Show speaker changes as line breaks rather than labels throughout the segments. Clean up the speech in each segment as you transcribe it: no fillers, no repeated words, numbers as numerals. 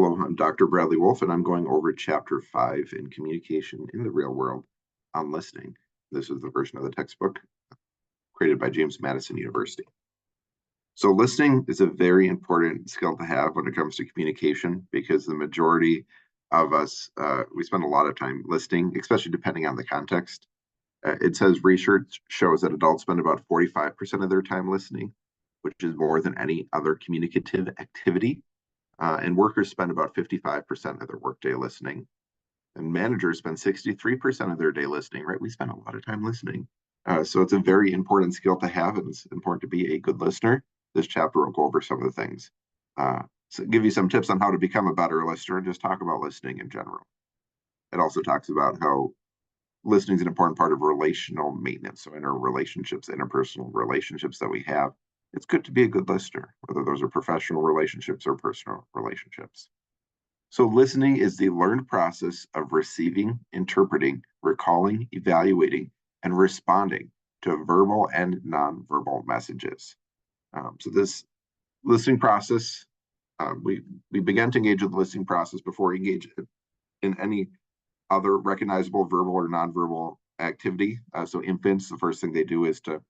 Hello, I'm Dr. Bradley Wolfe, and I'm going over Chapter 5 in Communication in the Real World on Listening. This is the version of the textbook created by James Madison University. So listening is a very important skill to have when it comes to communication because the majority of us, we spend a lot of time listening, especially depending on the context. It says research shows that adults spend about 45% of their time listening, which is more than any other communicative activity. And workers spend about 55% of their workday listening. And managers spend 63% of their day listening, right? We spend a lot of time listening. So it's a very important skill to have, and it's important to be a good listener. This chapter will go over some of the things. So give you some tips on how to become a better listener and just talk about listening in general. It also talks about how listening is an important part of relational maintenance. So in our relationships, interpersonal relationships that we have, it's good to be a good listener, whether those are professional relationships or personal relationships. So listening is the learned process of receiving, interpreting, recalling, evaluating, and responding to verbal and nonverbal messages. So this listening process, we began to engage with the listening process before we engage in any other recognizable verbal or nonverbal activity. So infants, the first thing they do is to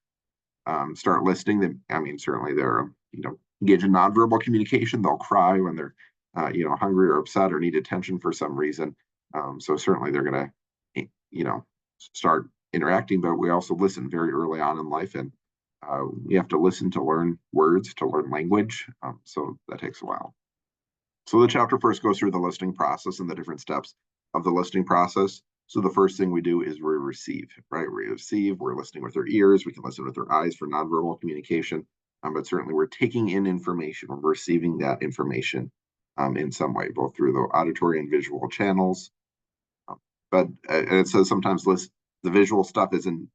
start listening. Certainly they're, engage in nonverbal communication. They'll cry when they're, hungry or upset or need attention for some reason. So certainly they're going to, start interacting, but we also listen very early on in life. And we have to listen to learn words, to learn language. So that takes a while. So the chapter first goes through the listening process and the different steps of the listening process. So the first thing we do is we receive, right? We receive, we're listening with our ears, we can listen with our eyes for nonverbal communication, but certainly we're taking in information, we're receiving that information in some way, both through the auditory and visual channels. But it says sometimes the visual stuff isn't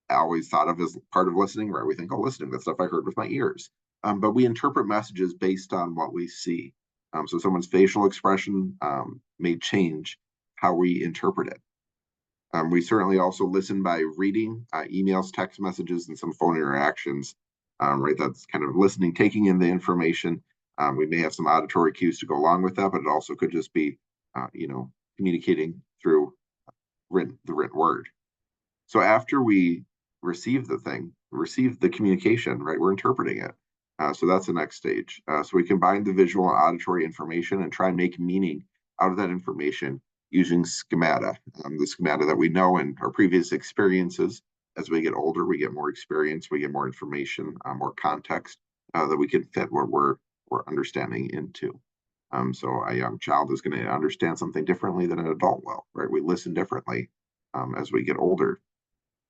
always thought of as part of listening, right? We think, oh, listening, that's stuff I heard with my ears. But we interpret messages based on what we see. So someone's facial expression may change how we interpret it. We certainly also listen by reading emails, text messages, and some phone interactions, right? That's kind of listening, taking in the information. We may have some auditory cues to go along with that, but it also could just be, communicating through the written word. So after we receive the communication, right, we're interpreting it. So that's the next stage. So we combine the visual and auditory information and try and make meaning out of that information using schemata, the schemata that we know in our previous experiences. As we get older, we get more experience, we get more information, more context that we can fit what we're understanding into. So a young child is going to understand something differently than an adult will, right? We listen differently as we get older.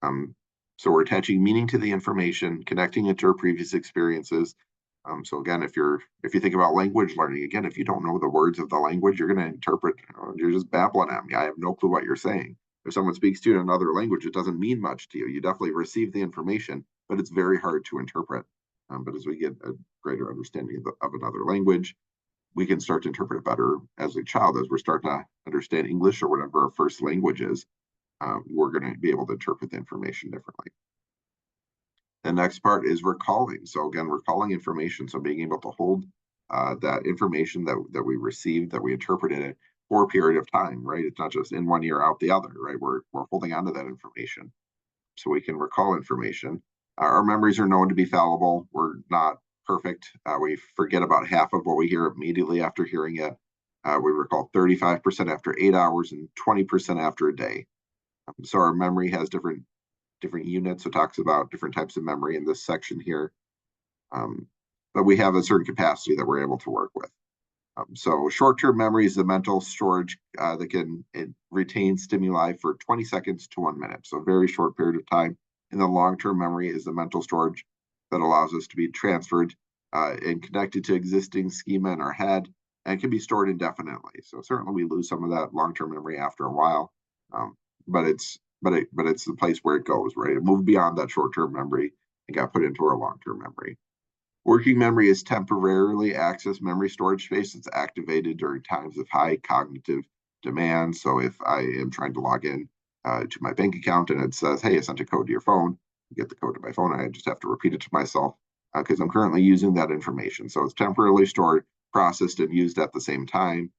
So we're attaching meaning to the information, connecting it to our previous experiences. So again, if you think about language learning, again, if you don't know the words of the language, you're going to interpret, you're just babbling at me. I have no clue what you're saying. If someone speaks to you in another language, it doesn't mean much to you. You definitely receive the information, but it's very hard to interpret. But as we get a greater understanding of another language, we can start to interpret it better as a child. As we're starting to understand English or whatever our first language is, we're going to be able to interpret the information differently. The next part is recalling. So again, recalling information. So being able to hold that information that we received, that we interpreted it for a period of time, right? It's not just in one ear, out the other, right? We're holding on to that information. So we can recall information. Our memories are known to be fallible. We're not perfect. We forget about half of what we hear immediately after hearing it. We recall 35% after 8 hours and 20% after a day. So our memory has different units. It talks about different types of memory in this section here. But we have a certain capacity that we're able to work with. So short-term memory is the mental storage that can retain stimuli for 20 seconds to 1 minute. So a very short period of time. And the long-term memory is the mental storage that allows us to be transferred and connected to existing schema in our head and can be stored indefinitely. So certainly we lose some of that long-term memory after a while, but it's the place where it goes, right? It moved beyond that short-term memory and got put into our long-term memory. Working memory is temporarily accessed memory storage space. It's activated during times of high cognitive demand. So if I am trying to log in to my bank account and it says, hey, I sent a code to your phone, you get the code to my phone, and I just have to repeat it to myself because I'm currently using that information. So it's temporarily stored processed and used at the same time.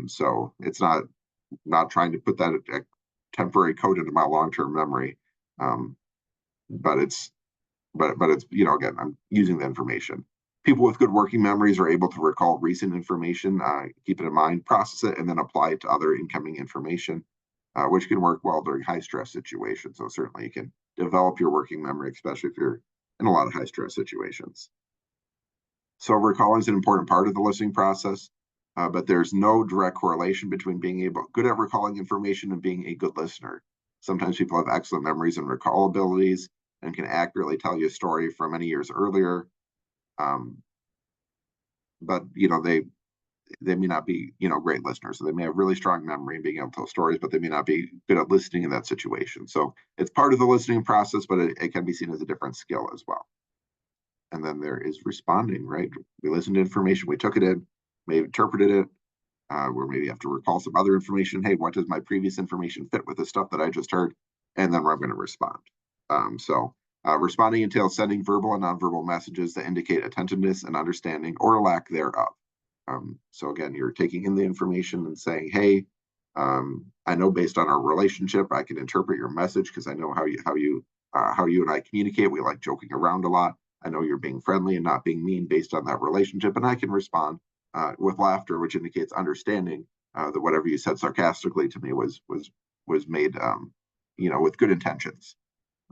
So it's not trying to put that a temporary code into my long-term memory, but it's again, I'm using the information. People with good working memories are able to recall recent information, keep it in mind, process it, and then apply it to other incoming information, which can work well during high stress situations. So certainly you can develop your working memory, especially if you're in a lot of high stress situations. So recalling is an important part of the listening process, but there's no direct correlation between being good at recalling information and being a good listener. Sometimes people have excellent memories and recall abilities and can accurately tell you a story from many years earlier. But they may not be great listeners. So they may have really strong memory and being able to tell stories, but they may not be good at listening in that situation. So it's part of the listening process, but it can be seen as a different skill as well. And then there is responding, right? We listened to information, we took it in, maybe interpreted it, where maybe you have to recall some other information. Hey, what does my previous information fit with the stuff that I just heard? And then I'm going to respond. Responding entails sending verbal and nonverbal messages that indicate attentiveness and understanding or lack thereof. So again, you're taking in the information and saying, hey, I know based on our relationship, I can interpret your message because I know how you and I communicate. We like joking around a lot. I know you're being friendly and not being mean based on that relationship, and I can respond with laughter, which indicates understanding that whatever you said sarcastically to me was made, with good intentions.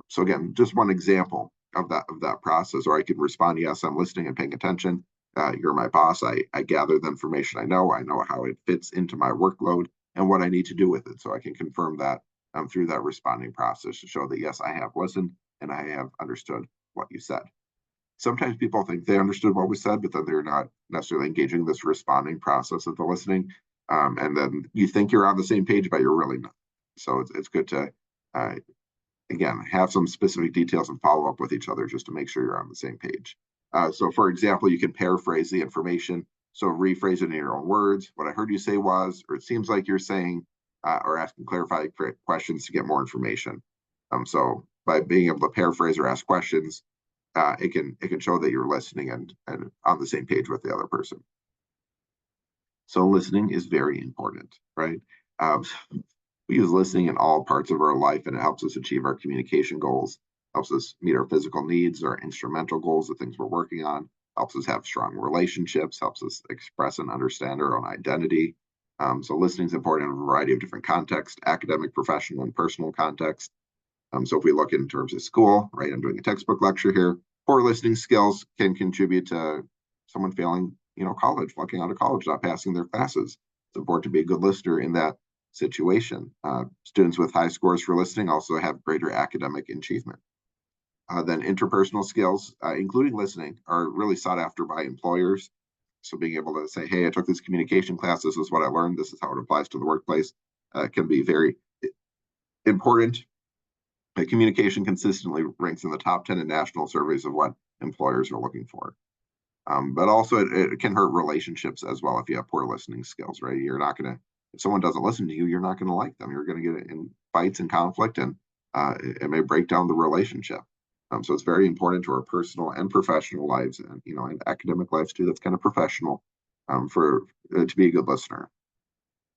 So again, just one example of that process. Or I can respond, yes, I'm listening and paying attention. You're my boss. I gather the information I know how it fits into my workload and what I need to do with it. So I can confirm that through that responding process to show that, yes, I have listened and I have understood what you said. Sometimes people think they understood what was said, but then they're not necessarily engaging this responding process of the listening. And then you think you're on the same page, but you're really not. So it's good to, again, have some specific details and follow up with each other just to make sure you're on the same page. So for example, you can paraphrase the information. So rephrase it in your own words. What I heard you say was, or it seems like you're saying, or asking clarifying questions to get more information. So by being able to paraphrase or ask questions, it can show that you're listening and on the same page with the other person. So listening is very important, right? We use listening in all parts of our life, and it helps us achieve our communication goals, helps us meet our physical needs, our instrumental goals, the things we're working on, helps us have strong relationships, helps us express and understand our own identity. So listening is important in a variety of different contexts, academic, professional, and personal context. So if we look in terms of school, right, I'm doing a textbook lecture here. Poor listening skills can contribute to someone failing, college, flunking out of college, not passing their classes. It's important to be a good listener in that situation. Students with high scores for listening also have greater academic achievement. Then interpersonal skills, including listening, are really sought after by employers. So being able to say, hey, I took this communication class, this is what I learned, this is how it applies to the workplace, can be very important. Communication consistently ranks in the top 10 in national surveys of what employers are looking for. But also it can hurt relationships as well if you have poor listening skills, right? You're not going to, if someone doesn't listen to you, you're not going to like them. You're going to get in fights and conflict, and it may break down the relationship. So it's very important to our personal and professional lives, and and academic lives too. That's kind of professional to be a good listener.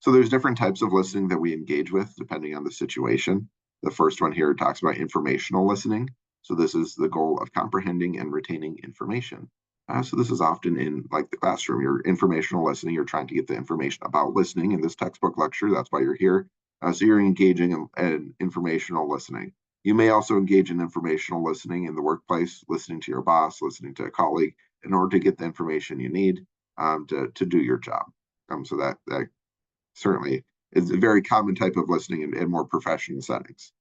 So there's different types of listening that we engage with depending on the situation. The first one here talks about informational listening. So this is the goal of comprehending and retaining information. So this is often in like the classroom. You're informational listening. You're trying to get the information about listening in this textbook lecture. That's why you're here. So you're engaging in informational listening. You may also engage in informational listening in the workplace, listening to your boss, listening to a colleague in order to get the information you need to do your job. So that certainly is a very common type of listening in more professional settings.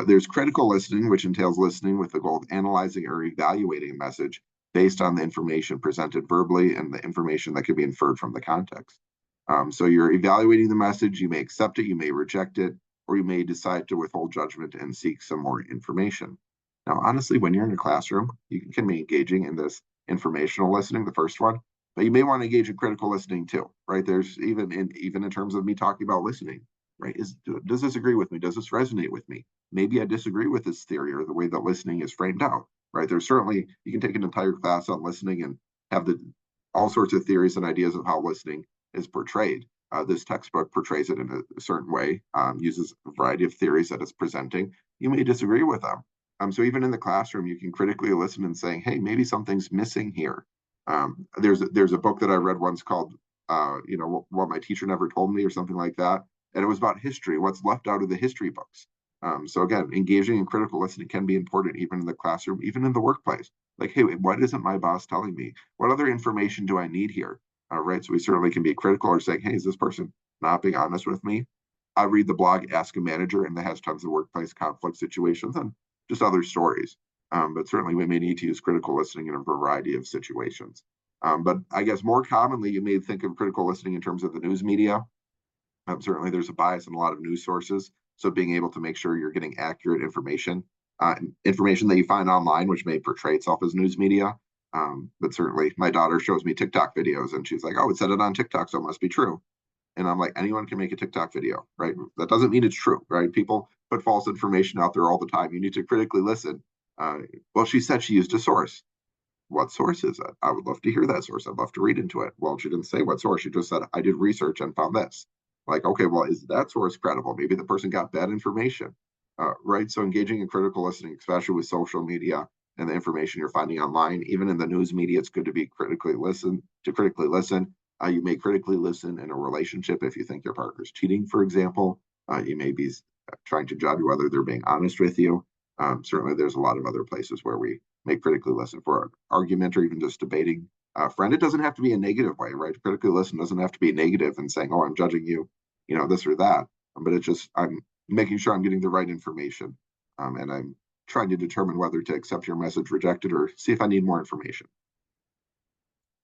There's critical listening, which entails listening with the goal of analyzing or evaluating a message based on the information presented verbally and the information that can be inferred from the context. So you're evaluating the message. You may accept it, you may reject it, or you may decide to withhold judgment and seek some more information. Now, honestly, when you're in a classroom, you can be engaging in this informational listening, the first one, but you may want to engage in critical listening too, right? There's even in terms of me talking about listening, right? Does this agree with me? Does this resonate with me? Maybe I disagree with this theory or the way that listening is framed out, right? There's certainly, you can take an entire class on listening and have all sorts of theories and ideas of how listening is portrayed. This textbook portrays it in a certain way, uses a variety of theories that it's presenting. You may disagree with them. So even in the classroom, you can critically listen and saying, hey, maybe something's missing here. There's a book that I read once called, what my teacher never told me or something like that. And it was about history, what's left out of the history books. So again, engaging in critical listening can be important even in the classroom, even in the workplace. Like, hey, what isn't my boss telling me? What other information do I need here? Right. So we certainly can be critical or saying, hey, is this person not being honest with me? I read the blog Ask a Manager, and that has tons of workplace conflict situations and just other stories. But certainly we may need to use critical listening in a variety of situations. But I guess more commonly, you may think of critical listening in terms of the news media. Certainly there's a bias in a lot of news sources. So being able to make sure you're getting accurate information that you find online, which may portray itself as news media. But certainly my daughter shows me TikTok videos and she's like, oh, it said it on TikTok, so it must be true. And I'm like, anyone can make a TikTok video, right? That doesn't mean it's true, right? People put false information out there all the time. You need to critically listen. Well, she said she used a source. What source is it? I would love to hear that source. I'd love to read into it. Well, she didn't say what source. She just said, I did research and found this. Like, okay, well, is that source credible? Maybe the person got bad information, right? So engaging in critical listening, especially with social media and the information you're finding online, even in the news media, it's good to be critically listen. You may critically listen in a relationship if you think your partner's cheating, for example. You may be trying to judge whether they're being honest with you. Certainly, there's a lot of other places where we may critically listen for an argument or even just debating a friend. It doesn't have to be a negative way, right? Critically listen doesn't have to be negative and saying, oh, I'm judging you, this or that. But it's just, I'm making sure I'm getting the right information. And I'm trying to determine whether to accept your message, reject it, or see if I need more information.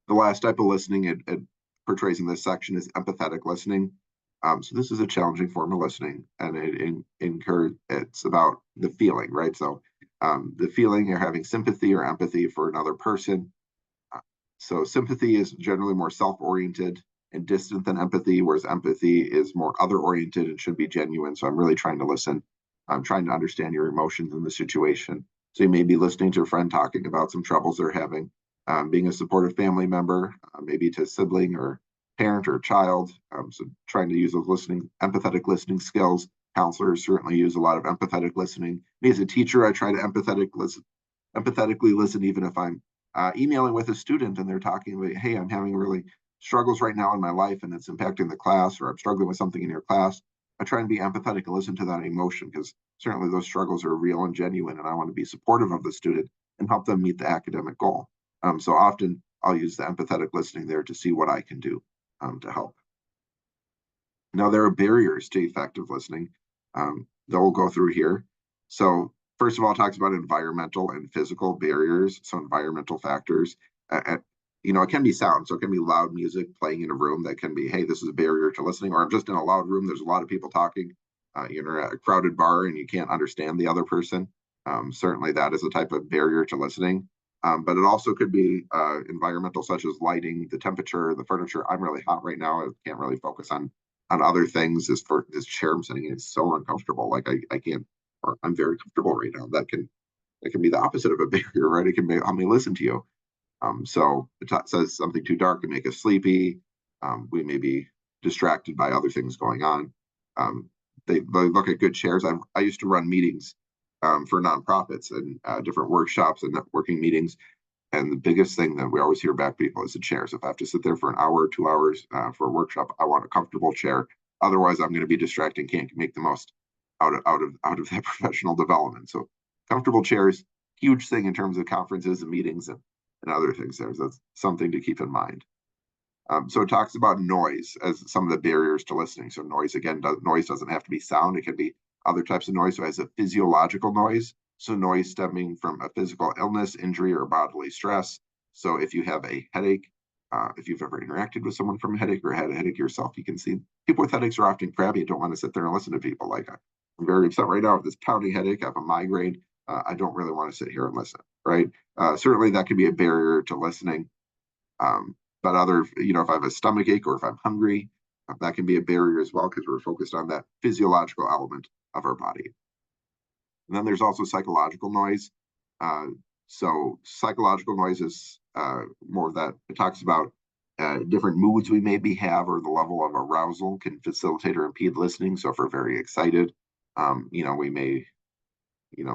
The last type of listening it portrays in this section is empathetic listening. So this is a challenging form of listening, and it's about the feeling, right? So the feeling you're having sympathy or empathy for another person. So sympathy is generally more self-oriented and distant than empathy, whereas empathy is more other-oriented and should be genuine. So I'm really trying to listen. I'm trying to understand your emotions in the situation. So you may be listening to a friend talking about some troubles they're having, being a supportive family member, maybe to a sibling or parent or child. So trying to use those empathetic listening skills. Counselors certainly use a lot of empathetic listening. Me as a teacher, I try to empathetically listen, even if I'm emailing with a student and they're talking about, hey, I'm having really struggles right now in my life and it's impacting the class, or I'm struggling with something in your class. I try and be empathetic and listen to that emotion because certainly those struggles are real and genuine, and I want to be supportive of the student and help them meet the academic goal. So often I'll use the empathetic listening there to see what I can do to help. Now, there are barriers to effective listening that we'll go through here. So first of all, it talks about environmental and physical barriers. So environmental factors, it can be sound. So it can be loud music playing in a room that can be, hey, this is a barrier to listening, or I'm just in a loud room. There's a lot of people talking. You're at a crowded bar and you can't understand the other person. Certainly that is a type of barrier to listening. But it also could be environmental, such as lighting, the temperature, the furniture. I'm really hot right now. I can't really focus on other things. This chair I'm sitting in is so uncomfortable. Like I can't, or I'm very comfortable right now. That can be the opposite of a barrier, right? It can help me listen to you. So it says something too dark can make us sleepy. We may be distracted by other things going on. They look at good chairs. I used to run meetings for nonprofits and different workshops and networking meetings. And the biggest thing that we always hear back people is the chairs. If I have to sit there for an hour or 2 hours for a workshop, I want a comfortable chair. Otherwise, I'm going to be distracted and can't make the most out of that professional development. So comfortable chairs, huge thing in terms of conferences and meetings and other things there. So that's something to keep in mind. So it talks about noise as some of the barriers to listening. So noise, again, noise doesn't have to be sound. It can be other types of noise. So as a physiological noise, so noise stemming from a physical illness, injury, or bodily stress. So if you have a headache, if you've ever interacted with someone from a headache or had a headache yourself, you can see people with headaches are often crabby and don't want to sit there and listen to people. Like, I'm very upset right now with this pounding headache. I have a migraine. I don't really want to sit here and listen, right? Certainly that could be a barrier to listening. But if I have a stomach ache or if I'm hungry, that can be a barrier as well because we're focused on that physiological element of our body. And then there's also psychological noise. So psychological noise is more of that. It talks about different moods we maybe have or the level of arousal can facilitate or impede listening. So if we're very excited, we may,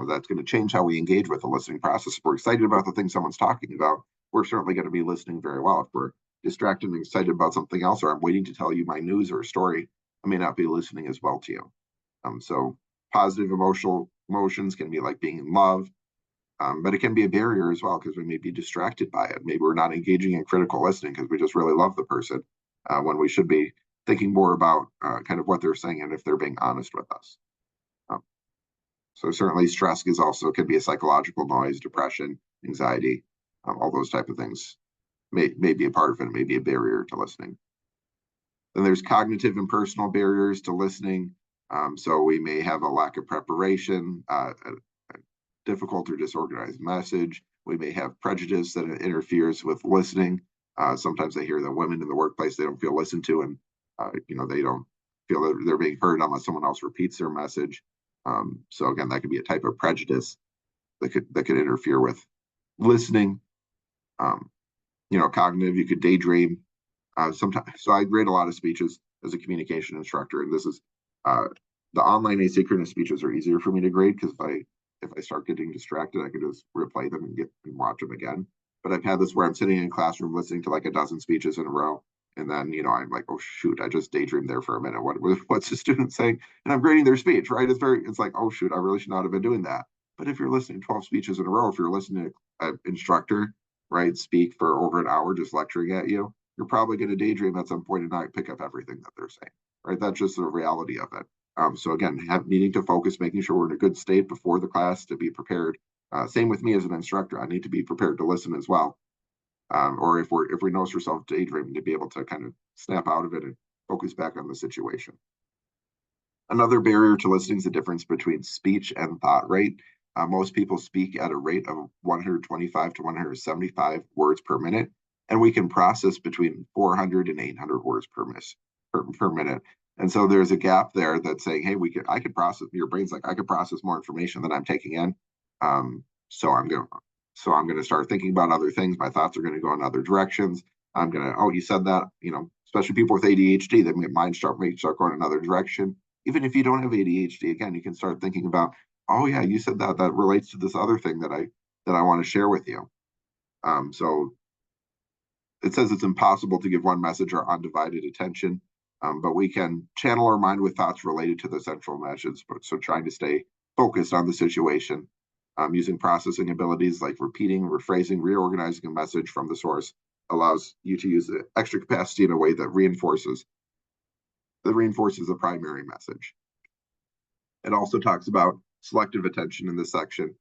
that's going to change how we engage with the listening process. If we're excited about the thing someone's talking about, we're certainly going to be listening very well. If we're distracted and excited about something else, or I'm waiting to tell you my news or a story, I may not be listening as well to you. So positive emotions can be like being in love, but it can be a barrier as well because we may be distracted by it. Maybe we're not engaging in critical listening because we just really love the person when we should be thinking more about kind of what they're saying and if they're being honest with us. So certainly stress could be a psychological noise, depression, anxiety, all those type of things may be a part of it, may be a barrier to listening. Then there's cognitive and personal barriers to listening. So we may have a lack of preparation, a difficult or disorganized message. We may have prejudice that interferes with listening. Sometimes they hear that women in the workplace, they don't feel listened to, and they don't feel that they're being heard unless someone else repeats their message. So again, that could be a type of prejudice that could interfere with listening. Cognitive, you could daydream. Sometimes, so I grade a lot of speeches as a communication instructor, and this is the online asynchronous speeches are easier for me to grade because if I start getting distracted, I can just replay them and watch them again. But I've had this where I'm sitting in a classroom listening to like a dozen speeches in a row, and then I'm like, oh shoot, I just daydreamed there for a minute. What's the student saying? And I'm grading their speech, right? It's like, oh shoot, I really should not have been doing that. But if you're listening to 12 speeches in a row, if you're listening to an instructor, right, speak for over an hour just lecturing at you, you're probably going to daydream at some point and not pick up everything that they're saying, right? That's just the reality of it. So again, needing to focus, making sure we're in a good state before the class to be prepared. Same with me as an instructor. I need to be prepared to listen as well. Or if we notice ourselves daydreaming, to be able to kind of snap out of it and focus back on the situation. Another barrier to listening is the difference between speech and thought rate. Most people speak at a rate of 125 to 175 words per minute, and we can process between 400 and 800 words per minute. And so there's a gap there that's saying, hey, I could process, your brain's like, I could process more information than I'm taking in. So I'm going to start thinking about other things. My thoughts are going to go in other directions. Oh, you said that, especially people with ADHD, that may start going in another direction. Even if you don't have ADHD, again, you can start thinking about, oh yeah, you said that relates to this other thing that I want to share with you. So it says it's impossible to give one message our undivided attention, but we can channel our mind with thoughts related to the central message. So trying to stay focused on the situation, using processing abilities like repeating, rephrasing, reorganizing a message from the source allows you to use the extra capacity in a way that reinforces the primary message. It also talks about selective attention in this section,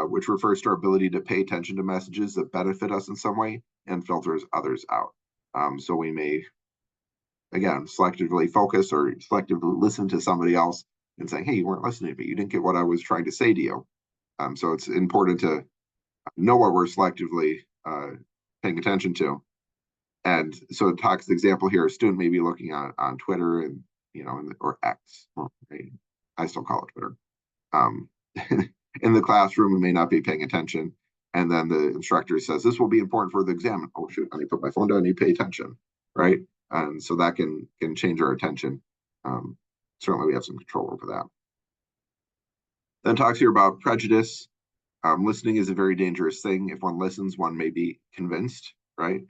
which refers to our ability to pay attention to messages that benefit us in some way and filters others out. So we may, again, selectively focus or selectively listen to somebody else and say, hey, you weren't listening to me. You didn't get what I was trying to say to you. So it's important to know what we're selectively paying attention to. And so it talks, the example here, a student may be looking on Twitter and, or X, right? I still call it Twitter. In the classroom, we may not be paying attention. And then the instructor says, this will be important for the exam. Oh, shoot, I need to put my phone down, I need to pay attention, right? And so that can change our attention. Certainly we have some control over that. Then talks here about prejudice. Listening is a very dangerous thing. If one listens, one may be convinced, right?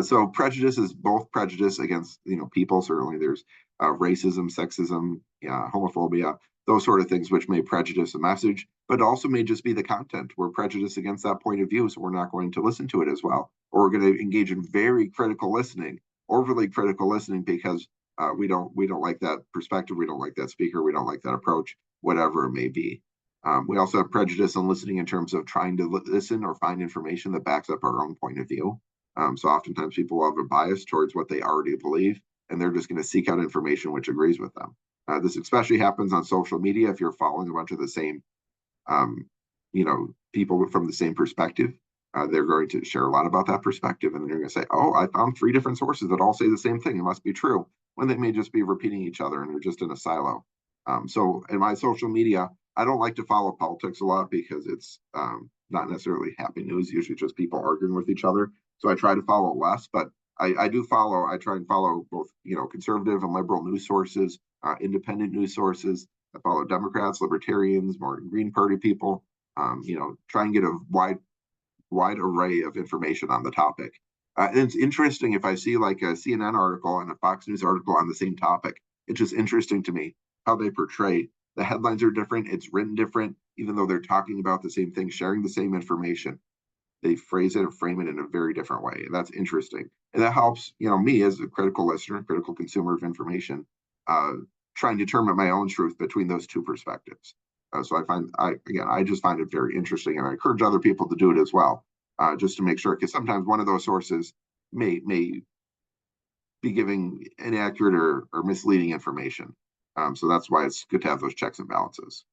So prejudice is both prejudice against, people. Certainly there's racism, sexism, homophobia, those sort of things, which may prejudice a message, but also may just be the content. We're prejudiced against that point of view, so we're not going to listen to it as well. Or we're going to engage in very critical listening, overly critical listening, because we don't like that perspective, we don't like that speaker, we don't like that approach, whatever it may be. We also have prejudice on listening in terms of trying to listen or find information that backs up our own point of view. So oftentimes people have a bias towards what they already believe, and they're just going to seek out information which agrees with them. This especially happens on social media if you're following a bunch of the same, people from the same perspective. They're going to share a lot about that perspective, and they're going to say, oh, I found 3 different sources that all say the same thing. It must be true, when they may just be repeating each other and they're just in a silo. So in my social media, I don't like to follow politics a lot because it's not necessarily happy news, usually just people arguing with each other. So I try to follow less, but I try and follow both, conservative and liberal news sources, independent news sources. I follow Democrats, Libertarians, more Green Party people. Try and get a wide array of information on the topic. And it's interesting if I see like a CNN article and a Fox News article on the same topic. It's just interesting to me how they portray. The headlines are different. It's written different, even though they're talking about the same thing, sharing the same information. They phrase it and frame it in a very different way, and that's interesting. And that helps, me as a critical listener, critical consumer of information, try and determine my own truth between those two perspectives. So I just find it very interesting, and I encourage other people to do it as well, just to make sure, because sometimes one of those sources may be giving inaccurate or misleading information. So that's why it's good to have those checks and balances.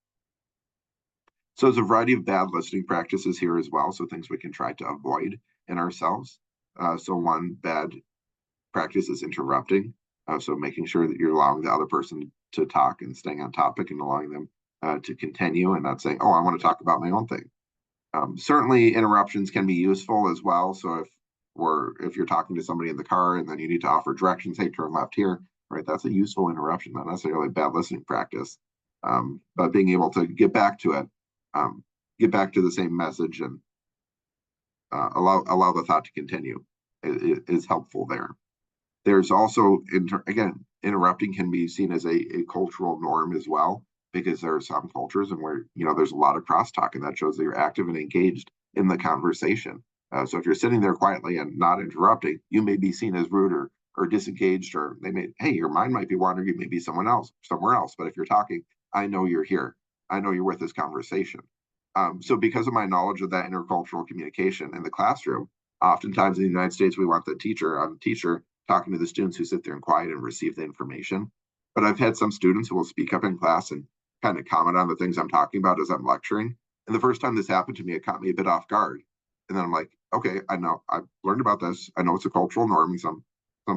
So there's a variety of bad listening practices here as well, so things we can try to avoid in ourselves. So one bad practice is interrupting. So making sure that you're allowing the other person to talk and staying on topic and allowing them to continue and not saying, oh, I want to talk about my own thing. Certainly interruptions can be useful as well. So if you're talking to somebody in the car and then you need to offer directions, hey, turn left here, right? That's a useful interruption, not necessarily bad listening practice. But being able to get back to it, get back to the same message and allow the thought to continue is helpful there. There's also, again, interrupting can be seen as a cultural norm as well, because there are some cultures and where, there's a lot of crosstalk, and that shows that you're active and engaged in the conversation. So if you're sitting there quietly and not interrupting, you may be seen as rude or disengaged, or hey, your mind might be wandering, you may be somewhere else. But if you're talking, I know you're here. I know you're with this conversation. So because of my knowledge of that intercultural communication in the classroom, oftentimes in the United States, we want the teacher talking to the students who sit there and quiet and receive the information. But I've had some students who will speak up in class and kind of comment on the things I'm talking about as I'm lecturing. And the first time this happened to me, it caught me a bit off guard. And then I'm like, okay, I know, I've learned about this. I know it's a cultural norm in some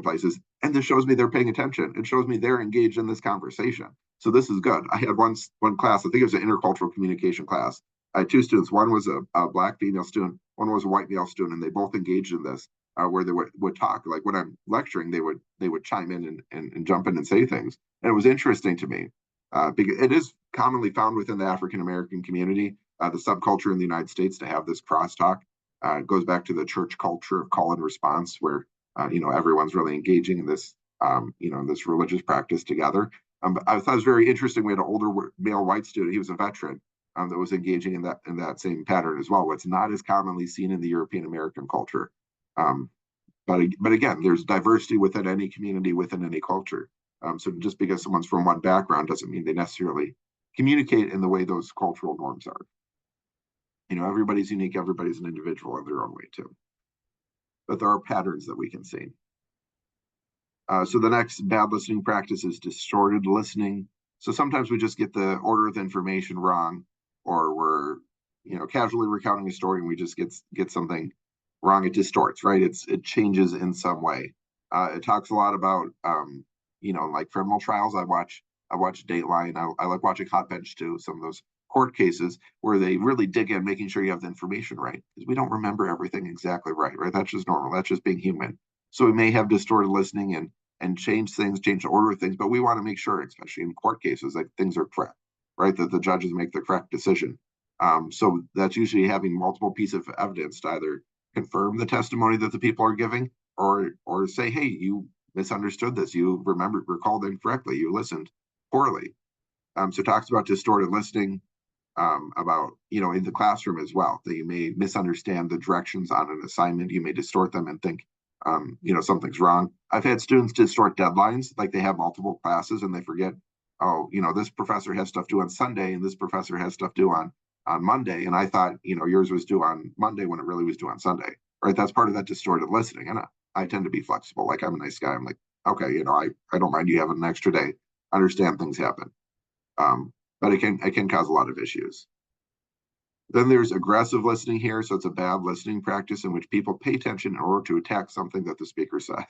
places. And this shows me they're paying attention. It shows me they're engaged in this conversation. So this is good. I had one class, I think it was an intercultural communication class. I had two students. One was a Black female student. One was a white male student, and they both engaged in this, where they would talk. Like when I'm lecturing, they would chime in and jump in and say things. And it was interesting to me because it is commonly found within the African American community, the subculture in the United States, to have this crosstalk. It goes back to the church culture of call and response, where everyone's really engaging in this this religious practice together. I thought it was very interesting. We had an older male white student. He was a veteran. That was engaging in that same pattern as well. What's not as commonly seen in the European American culture. But again, there's diversity within any community, within any culture. So just because someone's from one background doesn't mean they necessarily communicate in the way those cultural norms are. Everybody's unique. Everybody's an individual in their own way too. But there are patterns that we can see. So the next bad listening practice is distorted listening. So sometimes we just get the order of the information wrong, or we're casually recounting a story and we just get something wrong. It distorts, right? It changes in some way. It talks a lot about like criminal trials. I watch Dateline. I like watching Hot Bench too. Some of those court cases where they really dig in, making sure you have the information right, because we don't remember everything exactly right? That's just normal. That's just being human. So we may have distorted listening and change things, change the order of things, but we want to make sure, especially in court cases, that things are correct, right? That the judges make the correct decision. So that's usually having multiple pieces of evidence to either confirm the testimony that the people are giving, or say, hey, you misunderstood this, you recalled incorrectly, you listened poorly. So it talks about distorted listening, about in the classroom as well, that you may misunderstand the directions on an assignment, you may distort them and think something's wrong. I've had students distort deadlines, like they have multiple classes and they forget, this professor has stuff due on Sunday and this professor has stuff due on Monday, and I thought yours was due on Monday when it really was due on Sunday, right? That's part of that distorted listening. And I tend to be flexible. Like, I'm a nice guy. I'm like, okay, I don't mind you having an extra day. Understand things happen, but it can cause a lot of issues. Then there's aggressive listening here. So it's a bad listening practice in which people pay attention in order to attack something that the speaker says.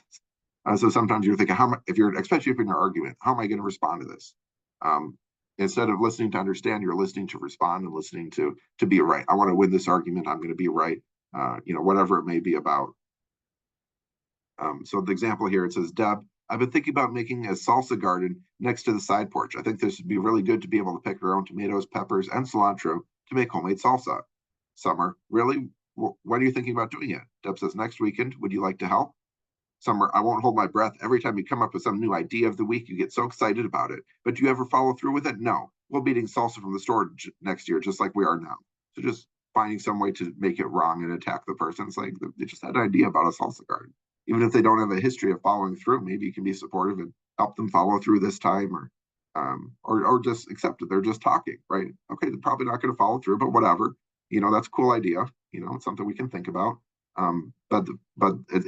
So sometimes you're thinking, especially if you're in an argument, how am I going to respond to this? Instead of listening to understand, you're listening to respond and listening to be right. I want to win this argument. I'm going to be right. Whatever it may be about. So the example here, it says, Deb, I've been thinking about making a salsa garden next to the side porch. I think this would be really good to be able to pick our own tomatoes, peppers, and cilantro to make homemade salsa. Summer, really? When are you thinking about doing it? Deb says, next weekend. Would you like to help? Summer, I won't hold my breath. Every time you come up with some new idea of the week, you get so excited about it. But do you ever follow through with it? No. We'll be eating salsa from the store next year, just like we are now. So just finding some way to make it wrong and attack the person. It's like they just had an idea about a salsa garden. Even if they don't have a history of following through, maybe you can be supportive and help them follow through this time, or just accept it. They're just talking, right? Okay, they're probably not going to follow through, but whatever. That's a cool idea. It's something we can think about. But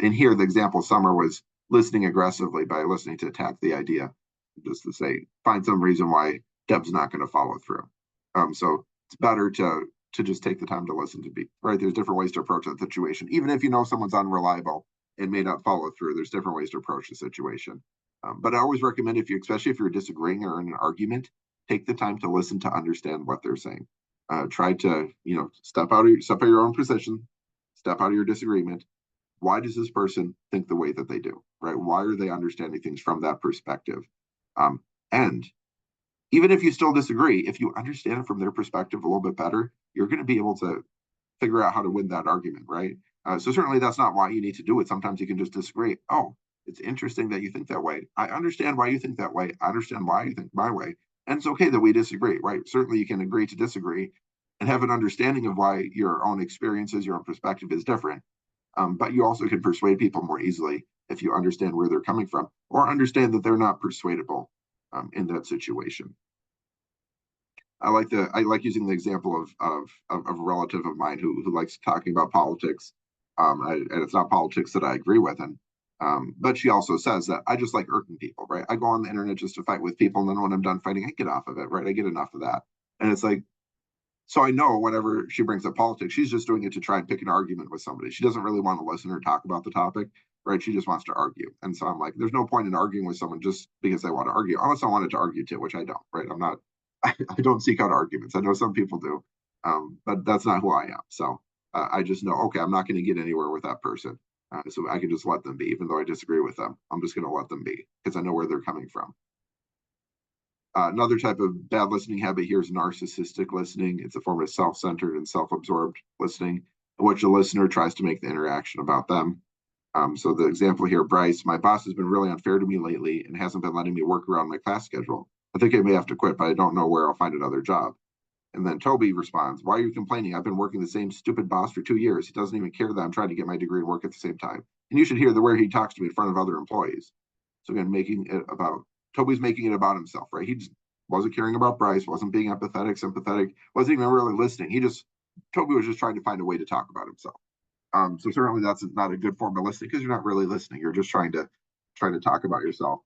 in here, the example Summer was listening aggressively by listening to attack the idea, just to say, find some reason why Deb's not going to follow through. So it's better to just take the time to listen to be right. There's different ways to approach that situation, even if someone's unreliable and may not follow through. There's different ways to approach the situation. But I always recommend, especially if you're disagreeing or in an argument, take the time to listen to understand what they're saying. Try to step out of your own position, step out of your disagreement. Why does this person think the way that they do? Right? Why are they understanding things from that perspective? And even if you still disagree, if you understand it from their perspective a little bit better, you're going to be able to figure out how to win that argument, right? So certainly that's not why you need to do it. Sometimes you can just disagree. Oh, it's interesting that you think that way. I understand why you think that way. I understand why you think my way. And it's okay that we disagree, right? Certainly you can agree to disagree and have an understanding of why your own experiences, your own perspective is different. But you also can persuade people more easily if you understand where they're coming from or understand that they're not persuadable in that situation. I like using the example of a relative of mine who likes talking about politics, and it's not politics that I agree with, but she also says that I just like irking people, right? I go on the internet just to fight with people, and then when I'm done fighting, I get off of it, right? I get enough of that, and it's like, so I know whenever she brings up politics, she's just doing it to try and pick an argument with somebody. She doesn't really want to listen or talk about the topic, right? She just wants to argue, and so I'm like, there's no point in arguing with someone just because they want to argue, unless I wanted to argue too, which I don't, right? I'm not. I don't seek out arguments. I know some people do, but that's not who I am. So I just know, okay, I'm not going to get anywhere with that person. So I can just let them be, even though I disagree with them. I'm just going to let them be because I know where they're coming from. Another type of bad listening habit here is narcissistic listening. It's a form of self-centered and self-absorbed listening, in which the listener tries to make the interaction about them. So the example here, Bryce, my boss has been really unfair to me lately and hasn't been letting me work around my class schedule. I think I may have to quit, but I don't know where I'll find another job. And then Toby responds, why are you complaining? I've been working the same stupid boss for 2 years. He doesn't even care that I'm trying to get my degree and work at the same time. And you should hear the way he talks to me in front of other employees. So again, Toby's making it about himself, right? He just wasn't caring about Bryce, wasn't being empathetic, sympathetic, wasn't even really listening. Toby was just trying to find a way to talk about himself. So certainly that's not a good form of listening because you're not really listening. You're just trying to talk about yourself.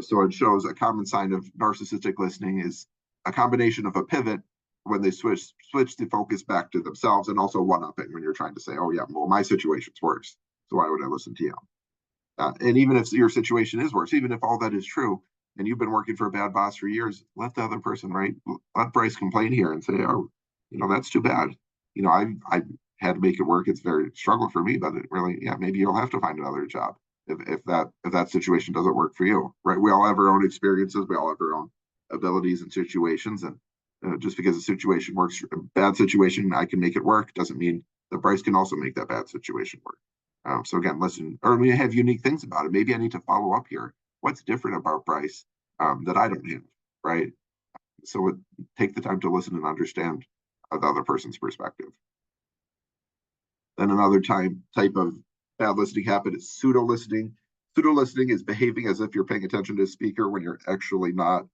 So it shows a common sign of narcissistic listening is a combination of a pivot when they switch the focus back to themselves, and also one-upping when you're trying to say, oh yeah, well, my situation's worse, so why would I listen to you? And even if your situation is worse, even if all that is true, and you've been working for a bad boss for years, let the other person, right? Let Bryce complain here and say, oh, that's too bad. I had to make it work. It's very struggle for me, but it really, yeah, maybe you'll have to find another job if that situation doesn't work for you, right? We all have our own experiences. We all have our own abilities and situations, and just because a situation works, a bad situation, I can make it work, doesn't mean that Bryce can also make that bad situation work. So again, listen, or we have unique things about it. Maybe I need to follow up here. What's different about Bryce that I don't have, right? So take the time to listen and understand the other person's perspective. Then another type of bad listening habit is pseudo listening. Pseudo listening is behaving as if you're paying attention to a speaker when you're actually not.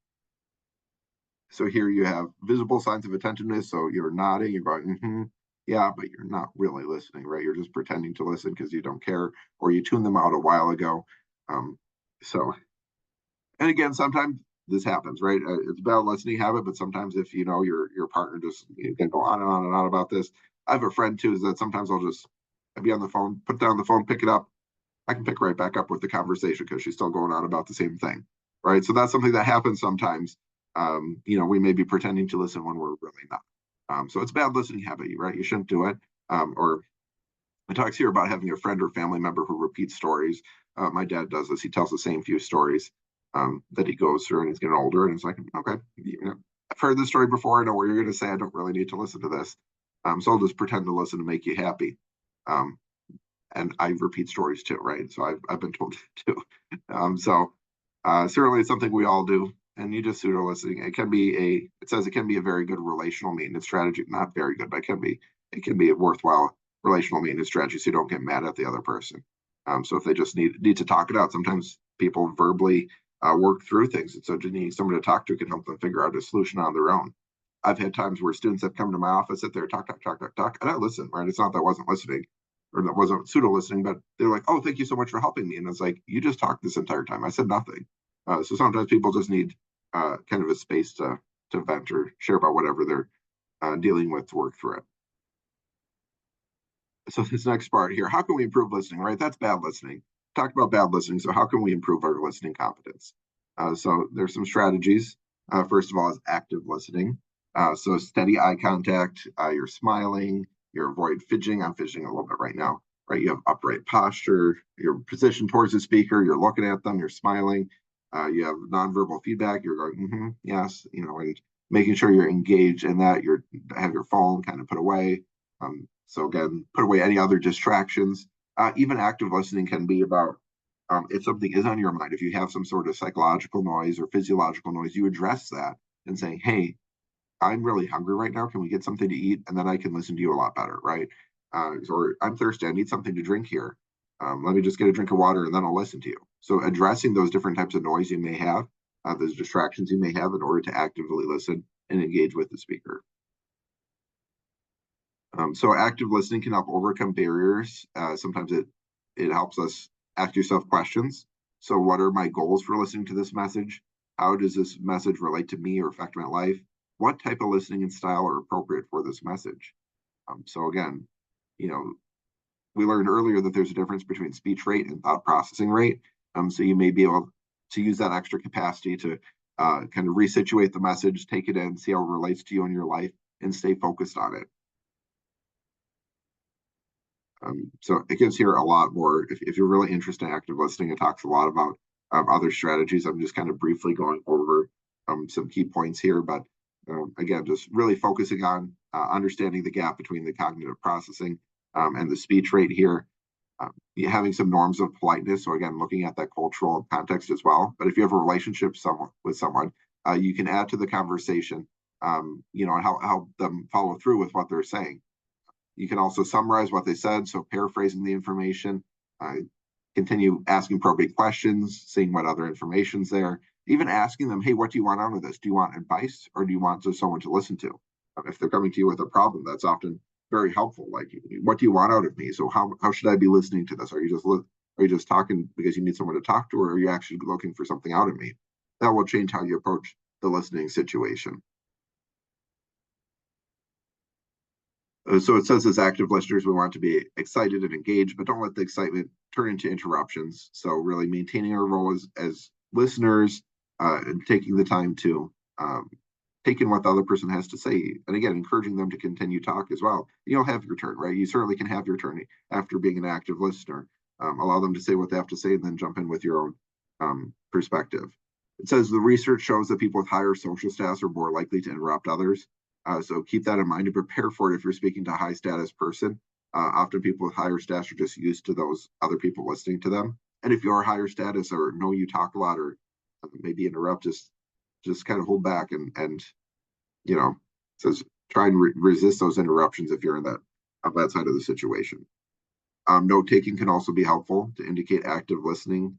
So here you have visible signs of attentiveness. So you're nodding, you're going, yeah, but you're not really listening, right? You're just pretending to listen because you don't care, or you tuned them out a while ago. And again, sometimes this happens, right? It's a bad listening habit, but sometimes if your partner just can go on and on and on about this. I have a friend too that sometimes I'll be on the phone, put down the phone, pick it up. I can pick right back up with the conversation because she's still going on about the same thing, right? So that's something that happens sometimes. We may be pretending to listen when we're really not. So it's a bad listening habit, right? You shouldn't do it. Or it talks here about having a friend or family member who repeats stories. My dad does this. He tells the same few stories that he goes through, and he's getting older. And it's like, okay, I've heard this story before. I know what you're going to say. I don't really need to listen to this. So I'll just pretend to listen to make you happy. And I repeat stories too, right? So I've been told to. Certainly it's something we all do. And you just pseudo listening. It says it can be a very good relational maintenance strategy. Not very good, but it can be a worthwhile relational maintenance strategy so you don't get mad at the other person. So if they just need to talk it out, sometimes people verbally work through things. And so just needing someone to talk to can help them figure out a solution on their own. I've had times where students have come to my office, sit there, talk, and I listen, right? It's not that I wasn't listening or that wasn't pseudo listening, but they're like, oh, thank you so much for helping me. And it's like, you just talked this entire time. I said nothing. So sometimes people just need kind of a space to vent or share about whatever they're dealing with to work through it. So this next part here, how can we improve listening, right? That's bad listening. Talked about bad listening. So how can we improve our listening competence? So there's some strategies. First of all, is active listening. So steady eye contact, you're smiling, you're avoid fidgeting. I'm fidgeting a little bit right now, right? You have upright posture, you're positioned towards the speaker, you're looking at them, you're smiling. You have nonverbal feedback, you're going, yes, and making sure you're engaged in that. You have your phone kind of put away. So again, put away any other distractions. Even active listening can be about if something is on your mind, if you have some sort of psychological noise or physiological noise, you address that and saying, hey, I'm really hungry right now. Can we get something to eat? And then I can listen to you a lot better, right? Or I'm thirsty. I need something to drink here. Let me just get a drink of water and then I'll listen to you. So addressing those different types of noise you may have, those distractions you may have in order to actively listen and engage with the speaker. So active listening can help overcome barriers. Sometimes it helps us ask yourself questions. So what are my goals for listening to this message? How does this message relate to me or affect my life? What type of listening and style are appropriate for this message? So again, we learned earlier that there's a difference between speech rate and thought processing rate. So you may be able to use that extra capacity to kind of resituate the message, take it in, see how it relates to you in your life, and stay focused on it. So it gives here a lot more. If you're really interested in active listening, it talks a lot about other strategies. I'm just kind of briefly going over some key points here, but again, just really focusing on understanding the gap between the cognitive processing and the speech rate here. Having some norms of politeness. So again, looking at that cultural context as well. But if you have a relationship with someone, you can add to the conversation, and help them follow through with what they're saying. You can also summarize what they said, so paraphrasing the information, continue asking probing questions, seeing what other information's there, even asking them, hey, what do you want out of this? Do you want advice or do you want someone to listen to? If they're coming to you with a problem, that's often very helpful. Like, what do you want out of me? So how should I be listening to this? Are you just talking because you need someone to talk to, or are you actually looking for something out of me? That will change how you approach the listening situation. So it says as active listeners, we want to be excited and engaged, but don't let the excitement turn into interruptions. So really maintaining our role as listeners and taking the time to take in what the other person has to say. And again, encouraging them to continue talk as well. You'll have your turn, right? You certainly can have your turn after being an active listener. Allow them to say what they have to say and then jump in with your own perspective. It says the research shows that people with higher social status are more likely to interrupt others. So keep that in mind and prepare for it if you're speaking to a high status person. Often people with higher status are just used to those other people listening to them. And if you're higher status or know you talk a lot or maybe interrupt, just kind of hold back and says try and resist those interruptions if you're in that side of the situation. Note taking can also be helpful to indicate active listening.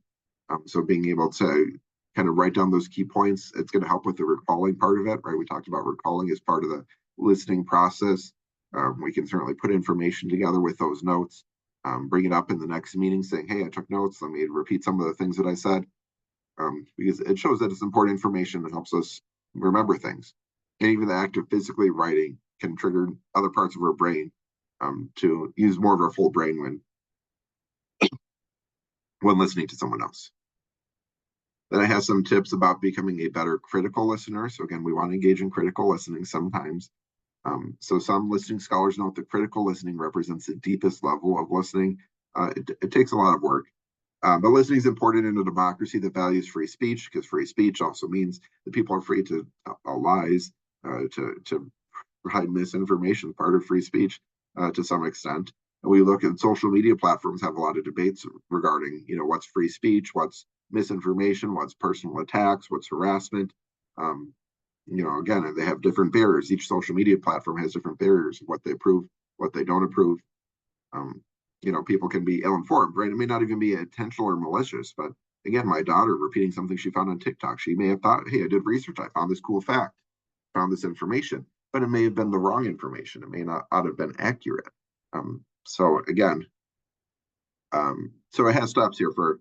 So being able to kind of write down those key points, it's going to help with the recalling part of it, right? We talked about recalling as part of the listening process. We can certainly put information together with those notes, bring it up in the next meeting saying, hey, I took notes. Let me repeat some of the things that I said, because it shows that it's important information that helps us remember things. And even the act of physically writing can trigger other parts of our brain to use more of our full brain when listening to someone else. Then I have some tips about becoming a better critical listener. So again, we want to engage in critical listening sometimes. So some listening scholars note that critical listening represents the deepest level of listening. It takes a lot of work. But listening is important in a democracy that values free speech, because free speech also means that people are free to tell lies, to provide misinformation, part of free speech to some extent. And we look at social media platforms have a lot of debates regarding, what's free speech, what's misinformation, what's personal attacks, what's harassment. Um, again, they have different barriers. Each social media platform has different barriers, what they approve, what they don't approve. Um, people can be ill-informed, right? It may not even be intentional or malicious, but again, my daughter repeating something she found on TikTok, she may have thought, hey, I did research, I found this cool fact, found this information, but it may have been the wrong information. It may not have been accurate. So again, so it has steps here for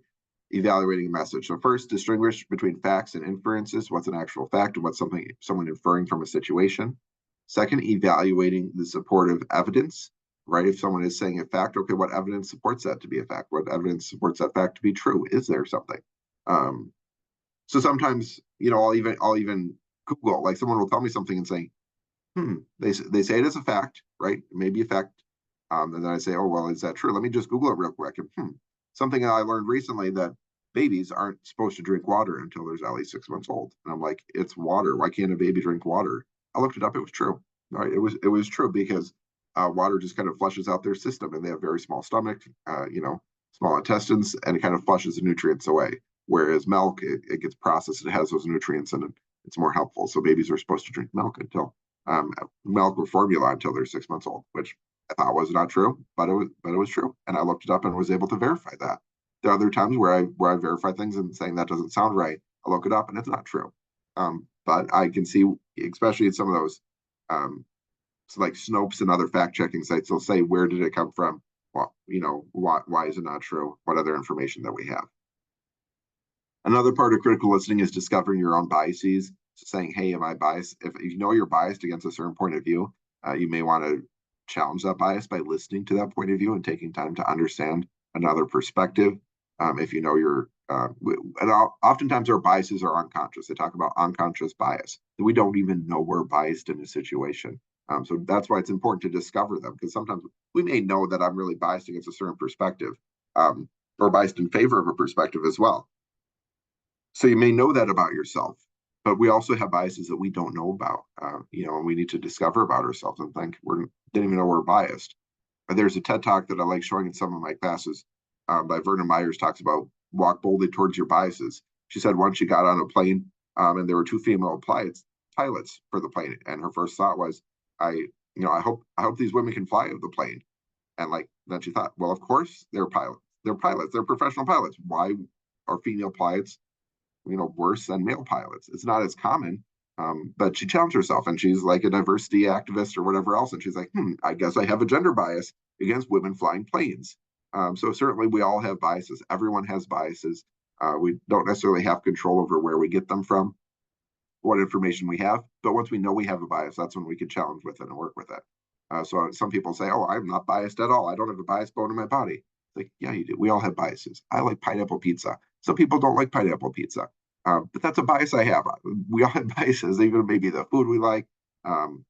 evaluating a message. So first, distinguish between facts and inferences. What's an actual fact and what's someone inferring from a situation. Second, evaluating the supportive evidence, right? If someone is saying a fact, okay, what evidence supports that to be a fact? What evidence supports that fact to be true? Is there something? So sometimes, I'll even Google, like someone will tell me something and say, they say it is a fact, right? It may be a fact. And then I say, oh, well, is that true? Let me just Google it real quick. And something I learned recently that babies aren't supposed to drink water until they're at least 6 months old. And I'm like, it's water. Why can't a baby drink water? I looked it up. It was true. Right? It was true because water just kind of flushes out their system, and they have very small stomach, small intestines, and it kind of flushes the nutrients away. Whereas milk, it gets processed. It has those nutrients in it. It's more helpful. So babies are supposed to drink until milk or formula until they're 6 months old, which I thought was not true, but it was true, and I looked it up and was able to verify that. There are other times where I verify things and saying that doesn't sound right. I look it up and it's not true. But I can see, especially in some of those, so like Snopes and other fact checking sites, they'll say, where did it come from? Well, why is it not true? What other information that we have? Another part of critical listening is discovering your own biases. So saying, hey, am I biased? If you know you're biased against a certain point of view, you may want to challenge that bias by listening to that point of view and taking time to understand another perspective. If you know and oftentimes our biases are unconscious. They talk about unconscious bias. We don't even know we're biased in a situation. So that's why it's important to discover them, because sometimes we may know that I'm really biased against a certain perspective, or biased in favor of a perspective as well. So you may know that about yourself, but we also have biases that we don't know about, and we need to discover about ourselves and think we didn't even know we're biased. There's a TED Talk that I like showing in some of my classes by Verna Myers, talks about walk boldly towards your biases. She said once she got on a plane and there were two female pilots for the plane, and her first thought was, I hope these women can fly the plane. And then she thought, well, of course they're pilots. They're professional pilots. Why are female pilots worse than male pilots? It's not as common. But she challenged herself, and she's like a diversity activist or whatever else. And she's like, I guess I have a gender bias against women flying planes. So certainly we all have biases. Everyone has biases. We don't necessarily have control over where we get them from, what information we have. But once we know we have a bias, that's when we can challenge with it and work with it. So some people say, oh, I'm not biased at all. I don't have a bias bone in my body. Like, yeah, you do. We all have biases. I like pineapple pizza. Some people don't like pineapple pizza. But that's a bias I have. We all have biases, even maybe the food we like,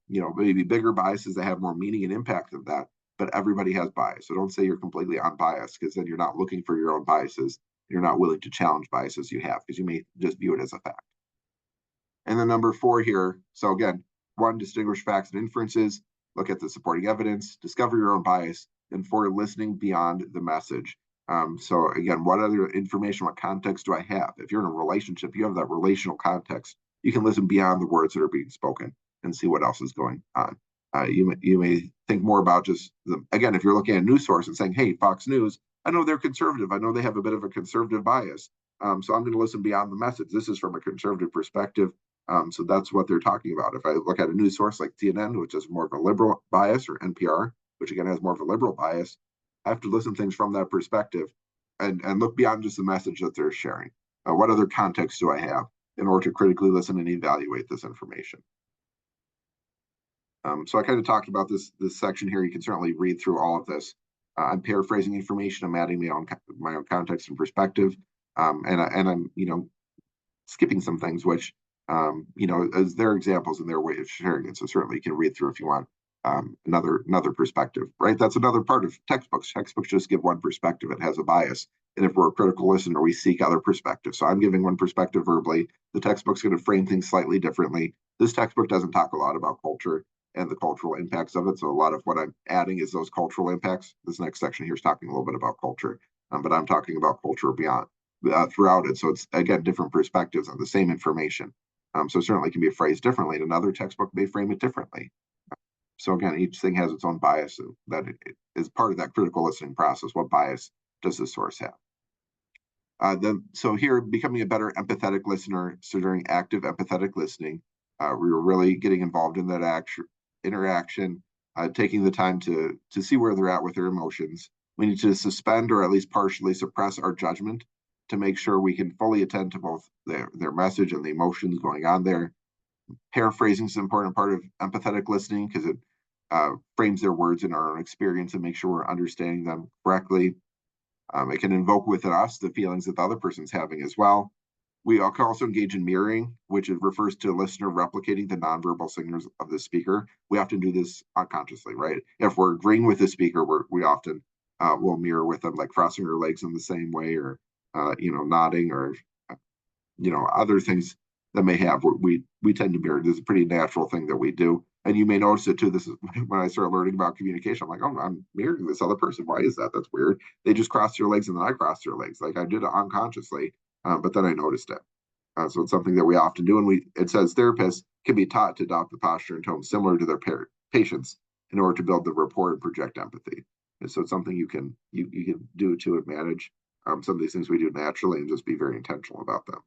maybe bigger biases that have more meaning and impact than that. But everybody has bias. So don't say you're completely unbiased, because then you're not looking for your own biases. You're not willing to challenge biases you have, because you may just view it as a fact. And then number 4 here. So again, 1, distinguish facts and inferences. Look at the supporting evidence. Discover your own bias. And 4, listening beyond the message. So again, what other information, what context do I have? If you're in a relationship, you have that relational context. You can listen beyond the words that are being spoken and see what else is going on. You may think more about just again, if you're looking at a news source and saying, hey, Fox News, I know they're conservative. I know they have a bit of a conservative bias. So I'm going to listen beyond the message. This is from a conservative perspective. So that's what they're talking about. If I look at a news source like CNN, which is more of a liberal bias, or NPR, which again has more of a liberal bias, I have to listen to things from that perspective and look beyond just the message that they're sharing. What other context do I have in order to critically listen and evaluate this information? So I kind of talked about this section here. You can certainly read through all of this. I'm paraphrasing information. I'm adding my own context and perspective, and I'm skipping some things which as their examples and their way of sharing it. So certainly you can read through if you want. another perspective, right? That's another part of textbooks. Textbooks just give one perspective. It has a bias. And if we're a critical listener, we seek other perspectives. So I'm giving one perspective verbally. The textbook's going to frame things slightly differently. This textbook doesn't talk a lot about culture and the cultural impacts of it. So a lot of what I'm adding is those cultural impacts. This next section here is talking a little bit about culture, but I'm talking about culture beyond throughout it. So it's, again, different perspectives on the same information. So certainly can be phrased differently. And another textbook may frame it differently. So again, each thing has its own bias that it is part of that critical listening process. What bias does the source have? So here, becoming a better empathetic listener. So during active empathetic listening, we were really getting involved in that interaction, taking the time to see where they're at with their emotions. We need to suspend or at least partially suppress our judgment to make sure we can fully attend to both their message and the emotions going on there. Paraphrasing is an important part of empathetic listening because it frames their words in our own experience and make sure we're understanding them correctly. It can invoke within us the feelings that the other person's having as well. We can also engage in mirroring, which refers to a listener replicating the nonverbal signals of the speaker. We often do this unconsciously, right? If we're agreeing with the speaker, we often will mirror with them, like crossing our legs in the same way, or nodding, or other things that may have. We tend to mirror. This is a pretty natural thing that we do. And you may notice it too. This is when I started learning about communication. I'm like, oh, I'm mirroring this other person. Why is that? That's weird. They just crossed their legs and then I crossed their legs. Like I did it unconsciously, but then I noticed it. So it's something that we often do. And it says therapists can be taught to adopt the posture and tone similar to their patients in order to build the rapport and project empathy. And so it's something you can do to manage some of these things we do naturally and just be very intentional about them.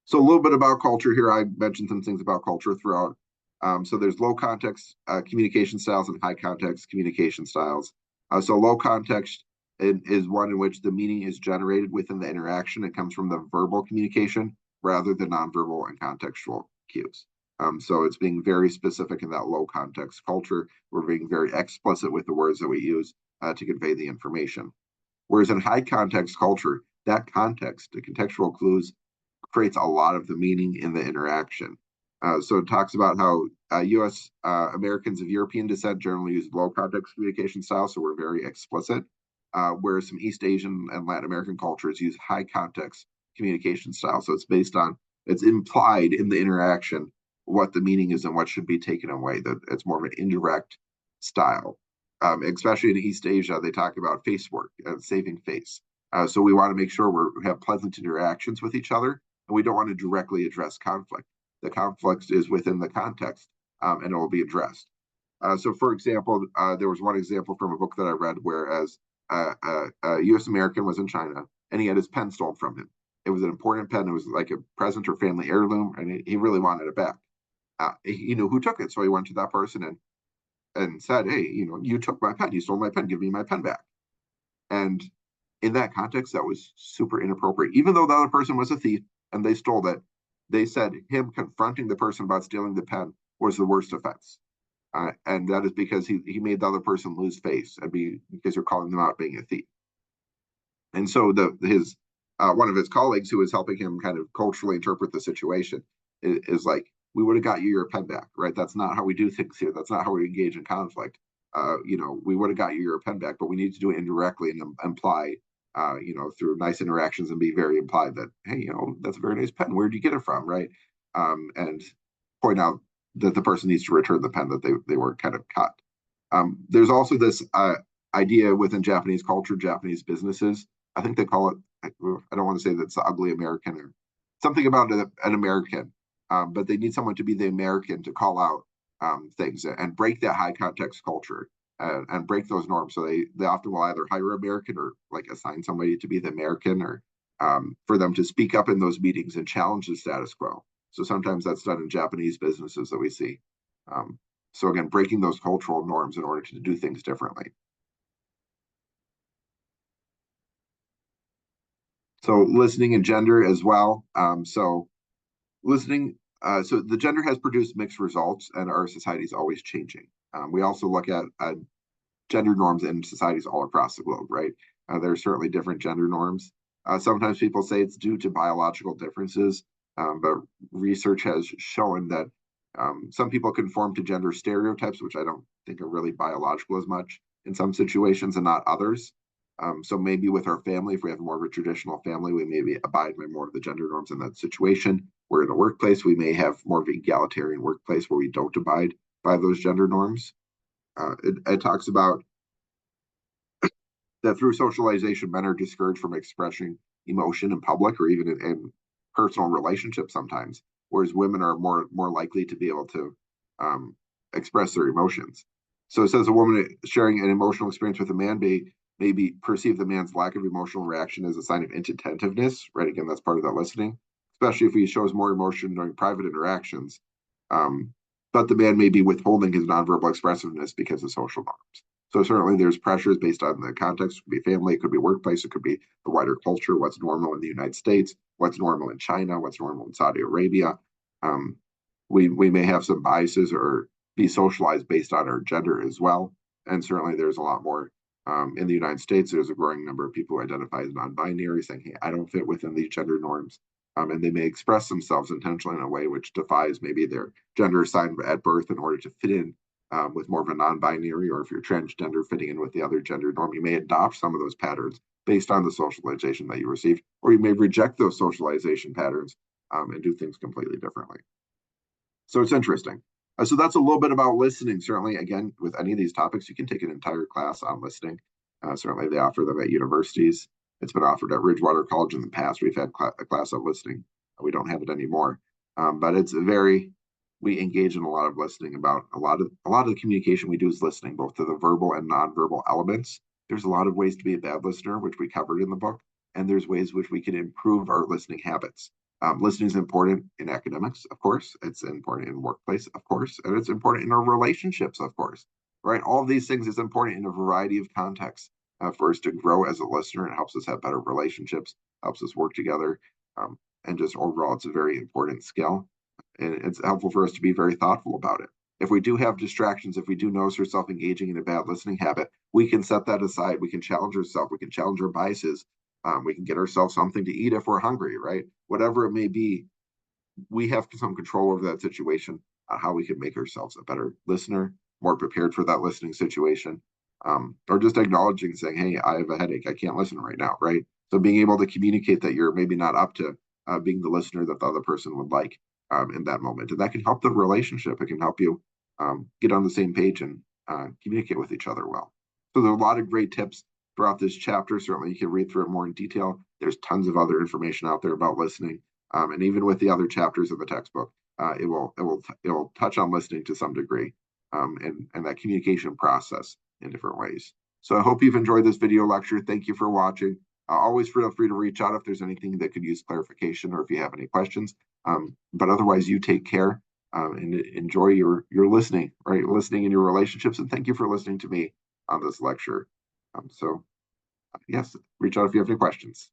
So a little bit about culture here. I mentioned some things about culture throughout. So there's low context communication styles and high context communication styles. So low context is one in which the meaning is generated within the interaction. It comes from the verbal communication rather than nonverbal and contextual cues. So it's being very specific in that low context culture. We're being very explicit with the words that we use to convey the information. Whereas in high context culture, that context, the contextual clues, creates a lot of the meaning in the interaction. So it talks about how U.S. Americans of European descent generally use low context communication styles, so we're very explicit, whereas some East Asian and Latin American cultures use high context communication styles. So it's implied in the interaction what the meaning is and what should be taken away. That it's more of an indirect style. Especially in East Asia, they talk about face work and saving face. So we want to make sure we have pleasant interactions with each other, and we don't want to directly address conflict. The conflict is within the context, and it will be addressed. So, for example, there was one example from a book that I read, whereas a U.S. American was in China, and he had his pen stolen from him. It was an important pen. It was like a present or family heirloom, and he really wanted it back. He knew who took it, so he went to that person and said, "Hey, you took my pen. You stole my pen. Give me my pen back." And in that context, that was super inappropriate. Even though the other person was a thief and they stole it, they said him confronting the person about stealing the pen was the worst offense. And that is because he made the other person lose face because you're calling them out being a thief. And so one of his colleagues who was helping him kind of culturally interpret the situation is like, we would have got you your pen back, right? That's not how we do things here. That's not how we engage in conflict. We would have got you your pen back, but we need to do it indirectly and imply, through nice interactions and be very implied that, hey, that's a very nice pen. Where'd you get it from, right? And point out that the person needs to return the pen that they were kind of cut. There's also this idea within Japanese culture, Japanese businesses. I think they call it, I don't want to say that's the ugly American or something about an American, but they need someone to be the American to call out things and break that high context culture and break those norms. So they often will either hire American or like assign somebody to be the American or for them to speak up in those meetings and challenge the status quo. So sometimes that's done in Japanese businesses that we see. So again, breaking those cultural norms in order to do things differently. So listening and gender as well. So listening, so the gender has produced mixed results and our society is always changing. We also look at gender norms in societies all across the globe, right? There are certainly different gender norms. Sometimes people say it's due to biological differences, but research has shown that Some people conform to gender stereotypes, which I don't think are really biological as much in some situations and not others. So maybe with our family, if we have more of a traditional family, we maybe abide by more of the gender norms in that situation. We're in a workplace, we may have more of an egalitarian workplace where we don't abide by those gender norms. It talks about that through socialization, men are discouraged from expressing emotion in public or even in personal relationships sometimes, whereas women are more likely to be able to express their emotions. So it says a woman sharing an emotional experience with a man may perceive the man's lack of emotional reaction as a sign of inattentiveness, right? Again, that's part of that listening, especially if he shows more emotion during private interactions. Um, but the man may be withholding his nonverbal expressiveness because of social norms. So certainly there's pressures based on the context. It could be family, it could be workplace, it could be the wider culture, what's normal in the United States, what's normal in China, what's normal in Saudi Arabia. Um, we may have some biases or be socialized based on our gender as well. And certainly there's a lot more in the United States. There's a growing number of people who identify as non-binary saying, hey, I don't fit within these gender norms. And they may express themselves intentionally in a way which defies maybe their gender assigned at birth in order to fit in with more of a non-binary, or if you're transgender, fitting in with the other gender norm, you may adopt some of those patterns based on the socialization that you received, or you may reject those socialization patterns and do things completely differently. So it's interesting. So that's a little bit about listening. Certainly, again, with any of these topics, you can take an entire class on listening. Certainly, they offer them at universities. It's been offered at Ridgewater College in the past. We've had a class on listening. We don't have it anymore, but it's we engage in a lot of listening. About a lot of the communication we do is listening, both to the verbal and nonverbal elements. There's a lot of ways to be a bad listener, which we covered in the book, and there's ways which we can improve our listening habits. Listening is important in academics, of course. It's important in workplace, of course, and it's important in our relationships, of course. Right? All of these things is important in a variety of contexts for us to grow as a listener. It helps us have better relationships, helps us work together, and just overall, it's a very important skill. And it's helpful for us to be very thoughtful about it. If we do have distractions, if we do notice ourselves engaging in a bad listening habit, we can set that aside. We can challenge ourselves. We can challenge our biases. We can get ourselves something to eat if we're hungry, right? Whatever it may be, we have some control over that situation, how we can make ourselves a better listener, more prepared for that listening situation, or just acknowledging, saying, hey, I have a headache. I can't listen right now, right? So being able to communicate that you're maybe not up to being the listener that the other person would like in that moment. And that can help the relationship. It can help you get on the same page and communicate with each other well. So there's a lot of great tips throughout this chapter. Certainly you can read through it more in detail. There's tons of other information out there about listening. And even with the other chapters of the textbook, it will touch on listening to some degree and that communication process in different ways. So I hope you've enjoyed this video lecture. Thank you for watching. Always feel free to reach out if there's anything that could use clarification or if you have any questions. But otherwise, you take care and enjoy your listening, right? Listening in your relationships. And thank you for listening to me on this lecture. So yes, reach out if you have any questions.